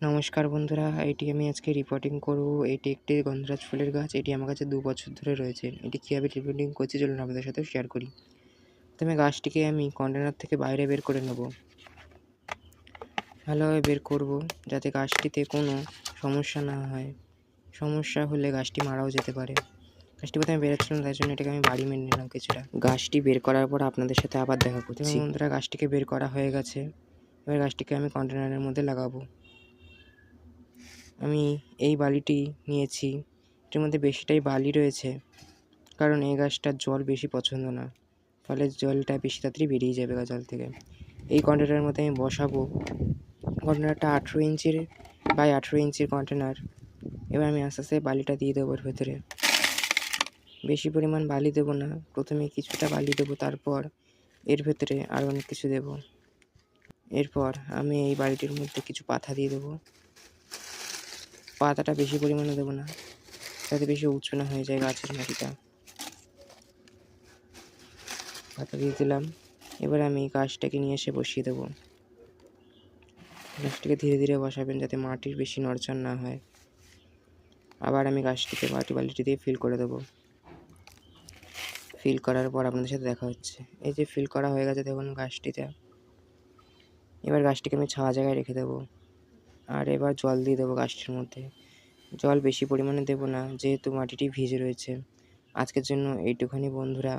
নমস্কার বন্ধুরা, এটি আমি আজকে রিপোর্টিং করব। এটি একটি গন্ধরাজ ফুলের গাছ। এটি আমার কাছে 2 বছর ধরে রয়েছে। এটি কীভাবে রিপোর্টিং করছি চলুন আপনাদের সাথে শেয়ার করি। প্রথমে গাছটিকে আমি কন্টেনার থেকে বাইরে বের করে নেব। ভালোভাবে বের করব যাতে গাছটিতে কোনো সমস্যা না হয়। সমস্যা হলে গাছটি মারাও যেতে পারে। গাছটি প্রথমে বেরোচ্ছিল না, তাই জন্য এটাকে আমি বাড়ি মেরে নিলাম কিছুটা। গাছটি বের করার পর আপনাদের সাথে আবার দেখা করছি। বন্ধুরা, গাছটিকে বের করা হয়ে গেছে। এবার গাছটিকে আমি কন্টেনারের মধ্যে লাগাবো। আমি এই বালিটি নিয়েছি, এটার মধ্যে বেশিটাই বালি রয়েছে, কারণ এই গাছটার জল বেশি পছন্দ না, ফলে জলটা বেশি তাড়াতাড়ি বেরিয়ে যাবে জল থেকে। এই কন্টেনারের মধ্যে আমি বসাবো। কন্টেনারটা 18 ইঞ্চির বাই 18 ইঞ্চির কন্টেনার। এবার আমি আস্তে আস্তে বালিটা দিয়ে দেবো এর ভেতরে। বেশি পরিমাণ বালি দেবো না, প্রথমে কিছুটা বালি দেবো, তারপর এর ভেতরে আরও অনেক কিছু দেবো। এরপর আমি এই বালিটির মধ্যে কিছু পাতা দিয়ে দেবো। পাতাটা বেশি পরিমাণে দেবো না, যাতে বেশি উঁচু না হয়ে যায় গাছের মাটিটা। পাতা দিয়ে দিলাম। এবার আমি গাছটাকে নিয়ে এসে বসিয়ে দেবো। গাছটিকে ধীরে ধীরে বসাবেন যাতে মাটির বেশি নড়চড় না হয়। আবার আমি গাছটিকে বালিটি দিয়ে ফিল করে দেবো। ফিল করার পর আপনাদের সাথে দেখা হচ্ছে। এই যে ফিল করা হয়ে গেছে দেখুন গাছটিতে। এবার গাছটিকে আমি ছাওয়া জায়গায় রেখে দেবো। আর এবার জল দিয়ে দেবো গাছটির মধ্যে। জল বেশি পরিমাণে দেবো না, যেহেতু মাটিটি ভিজে রয়েছে। আজকের জন্য এইটুখানি বন্ধুরা।